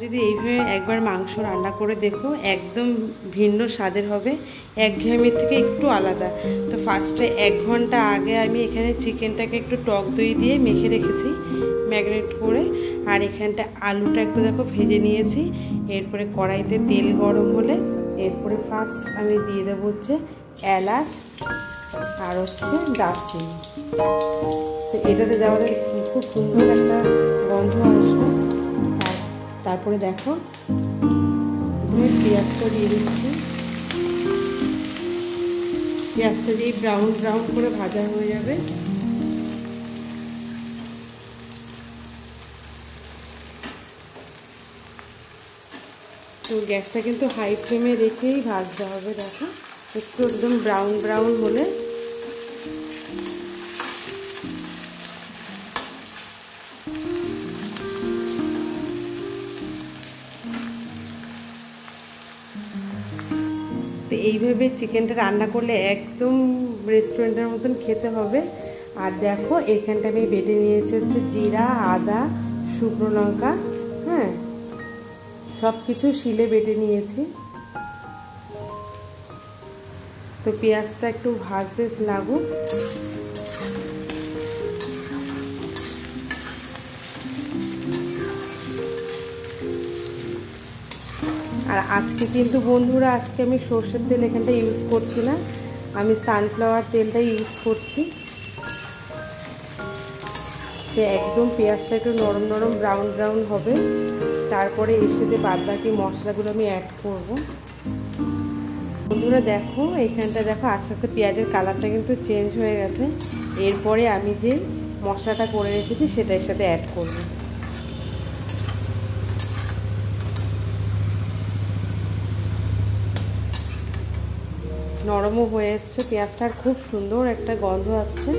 যদি এইভাবে একবার মাংস রান্না করে দেখো, একদম ভিন্ন স্বাদের হবে, একঘেয়েমির থেকে একটু আলাদা। তো ফার্স্টে 1 ঘন্টা আগে আমি এখানে চিকেনটাকে একটু টক দই দিয়ে মেখে রেখেছি ম্যারিনেট করে। আর এখানটা আলুটা একটু দেখো ভেজে নিয়েছি। এরপরে কড়াইতে তেল গরম হলে এরপরে ফার্স্ট আমি দিয়ে দেবো হচ্ছে এলাচ আর হচ্ছে দারচিনি। তো এটাতে দেওয়ার খুব সুন্দর একটা গন্ধ আসবে। তারপরে দেখো পেঁয়াজটা দিয়ে দিচ্ছি। পেঁয়াজটা দিয়ে ব্রাউন ব্রাউন করে ভাজা হয়ে যাবে। তো গ্যাসটা কিন্তু হাই ফ্লেমে রেখেই ভাজতে হবে। দেখো একটু একদম ব্রাউন ব্রাউন হলে তো এইভাবে চিকেনটা রান্না করলে একদম রেস্টুরেন্টের মতন খেতে হবে। আর দেখো এখানটা আমি বেটে নিয়েছি হচ্ছে জিরা, আদা, শুকনো লঙ্কা, হ্যাঁ, সব কিছু শিলে বেটে নিয়েছি। তো পেঁয়াজটা একটু ভাজতে লাগুক। আর আজকে কিন্তু বন্ধুরা আজকে আমি সর্ষের তেল এখানটা ইউজ করছি না, আমি সানফ্লাওয়ার তেলটা ইউজ করছি। তো একদম পেঁয়াজটা একটু নরম নরম ব্রাউন ব্রাউন হবে, তারপরে এর সাথে বাদবাকি মশলাগুলো আমি অ্যাড করব। বন্ধুরা দেখো এখানটা দেখো আস্তে আস্তে পেঁয়াজের কালারটা কিন্তু চেঞ্জ হয়ে গেছে। এরপরে আমি যে মশলাটা করে রেখেছি সেটা এর সাথে অ্যাড করব। নরমও হয়ে এসছে পেঁয়াজটার, খুব সুন্দর একটা গন্ধ আসছে।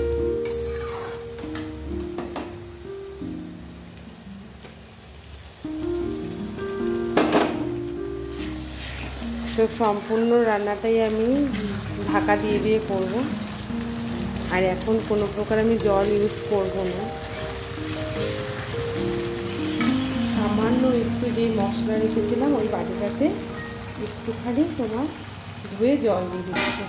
তো সম্পূর্ণ রান্নাটাই আমি ঢাকা দিয়ে দিয়ে করব। আর এখন কোনো প্রকার আমি জল ইউজ করব না। সামান্য একটু যে মশলা রেখেছিলাম ওই বাটিটাতে একটুখানি তোমার ধুয়ে জল দিয়ে দিচ্ছি।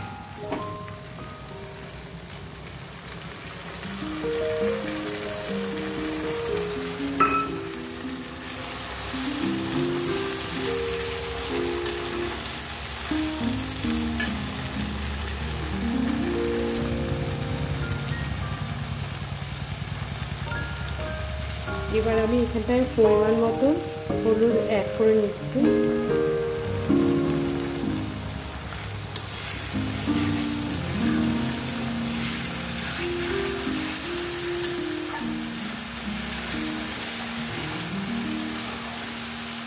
এবার আমি এখানটায় পরিমাণ মতো হলুদ অ্যাড করে নিচ্ছি।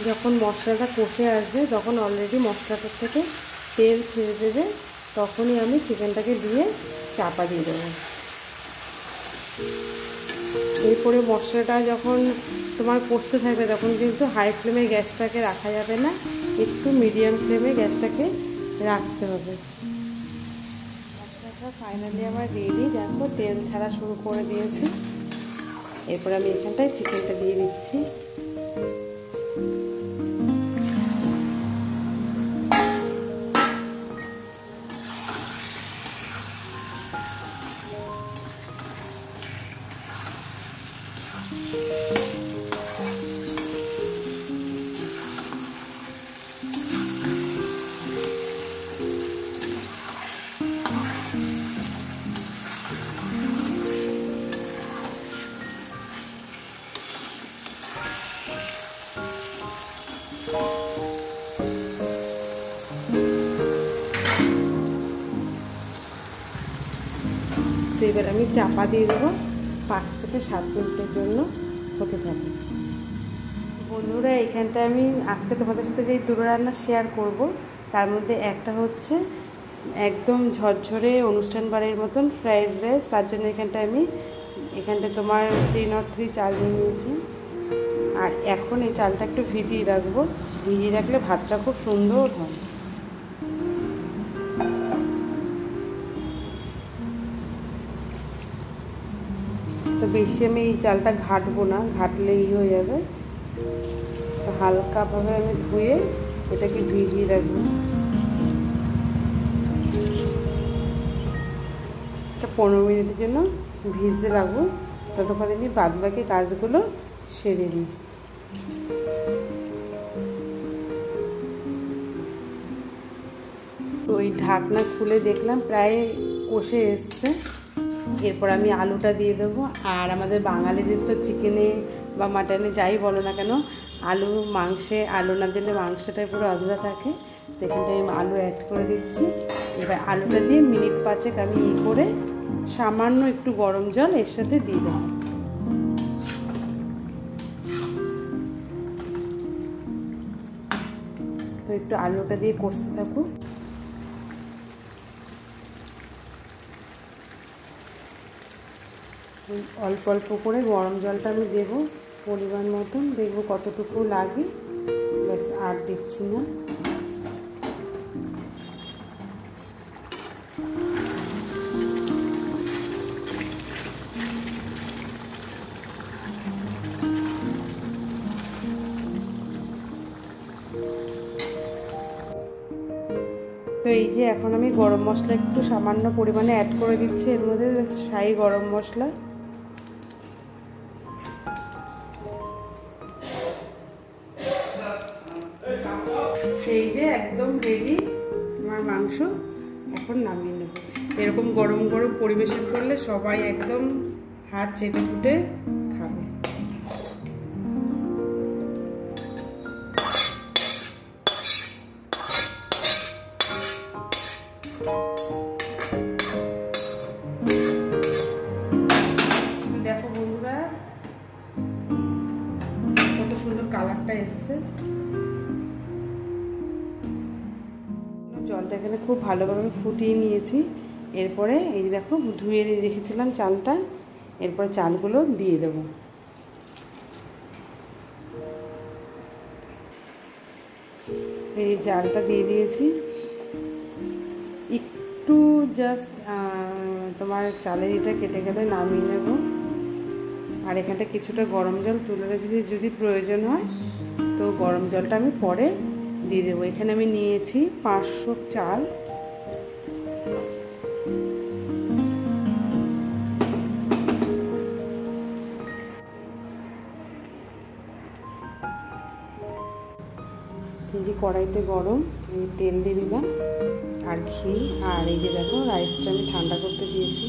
যখন মশলাটা কষে আসবে তখন অলরেডি মশলাটার থেকে তেল ছেড়ে দেবে, তখনই আমি চিকেনটাকে দিয়ে চাপা দিয়ে দেবো। এরপরে মশলাটা যখন তোমার কষতে থাকবে তখন কিন্তু হাই ফ্লেমে গ্যাসটাকে রাখা যাবে না, একটু মিডিয়াম ফ্লেমে গ্যাসটাকে রাখতে হবে। মশলাটা ফাইনালি আমার রেডি, দেখো তেল ছাড়া শুরু করে দিয়েছে। এরপর আমি এখানটায় চিকেনটা দিয়ে দিচ্ছি। তো এবার আমি চাপা দিয়ে দেবো 5 থেকে 7 মিনিটের জন্য হতে থাকে। বন্ধুরা, এখানটা আমি আজকে তোমাদের সাথে যেই দুটো রান্না শেয়ার করব, তার মধ্যে একটা হচ্ছে একদম ঝরঝরে অনুষ্ঠান বাড়ির মতন ফ্রাইড রাইস। তার জন্য এখানটা তোমার 303 চাল নিয়ে নিয়েছি। আর এখন এই চালটা একটু ভিজিয়ে রাখবো, ভিজিয়ে রাখলে ভাতটা খুব সুন্দর হয়। তো বেশি আমি এই চালটা ঘাটবো না, ঘাটলে হয়ে যাবে। তো হালকাভাবে আমি ধুয়ে এটাকে ভিজিয়ে রাখবো। 15 মিনিটের জন্য ভিজতে রাখবো, ততক্ষণ আমি বাদবাকি কাজগুলো সেরে নিই। তো ওই ঢাকনা খুলে দেখলাম প্রায় কষে এসছে। এরপর আমি আলুটা দিয়ে দেবো। আর আমাদের বাঙালিদের তো চিকেনে বা মাটনে যাই বলো না কেন, মাংসে আলু না দিলে মাংসটাই পুরো আধুরা থাকে। তো এখানটায় আমি আলু অ্যাড করে দিচ্ছি। এবার আলুটা দিয়ে মিনিট 5 আমি করে সামান্য একটু গরম জল এর সাথে দিয়ে দেবো। তো একটু আলুটা দিয়ে কষতে থাকবো। অল্প অল্প করে গরম জলটা আমি দেবো পরিমাণ মতন, দেখবো কতটুকু লাগে, ব্যাস আর দিচ্ছি না। তো এই যে এখন আমি গরম মশলা একটু সামান্য পরিমাণে অ্যাড করে দিচ্ছি এর মধ্যে, শাহি গরম মশলা। এই যে একদম রেডি আমার মাংস, এখন নামিয়ে নেব। এরকম গরম গরম পরিবেশন করলে সবাই একদম হাত চেটে ফুটে খাবে। দেখো বন্ধুরা, কত সুন্দর কালারটা এসছে। জলটা এখানে খুব ভালোভাবে ফুটিয়ে নিয়েছি। এরপরে এই দেখো ধুয়ে রেখেছিলাম চালটা, এরপর চালগুলো দিয়ে দেবো। এই চালটা দিয়ে দিয়েছি। একটু জাস্ট তোমার চালের এটা কেটে গেলে নামিয়ে নেব। আর এখানটা কিছুটা গরম জল তুলে রেখেছি, যদি প্রয়োজন হয় তো গরম জলটা আমি পরে দিয়ে দেবো। এখানে আমি নিয়েছি 500 চাল। কড়াইতে গরম তেল দিয়ে দিলাম আর ঘি। আর এই যে দেখো রাইসটা আমি ঠান্ডা করতে দিয়েছি।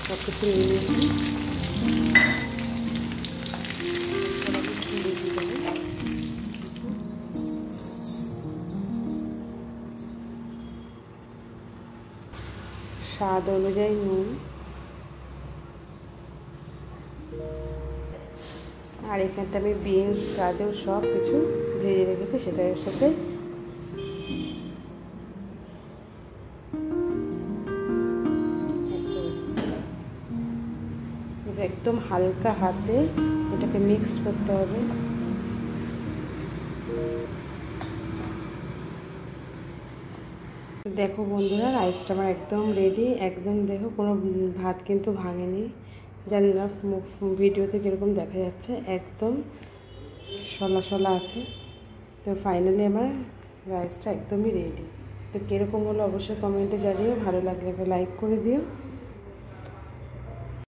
সব কিছু নিয়ে নিয়েছি। স্বাদ অনুযায়ী নুন। আর এখানটা আমি বিনস, গাজর সব কিছু ভেজে রেখেছি, সেটার সাথে একদম হালকা হাতে এটাকে মিক্স করতে হবে। দেখো বন্ধুরা, রাইসটা আমার একদম রেডি। একদম দেখো কোনো ভাত কিন্তু ভাঙেনি। জানি না ভিডিওতে কীরকম দেখা যাচ্ছে, একদম সলা সলা আছে। তো ফাইনালি আমার রাইসটা একদমই রেডি। তো কীরকম হলো অবশ্যই কমেন্টে জানিও। ভালো লাগলে একটা লাইক করে দিও।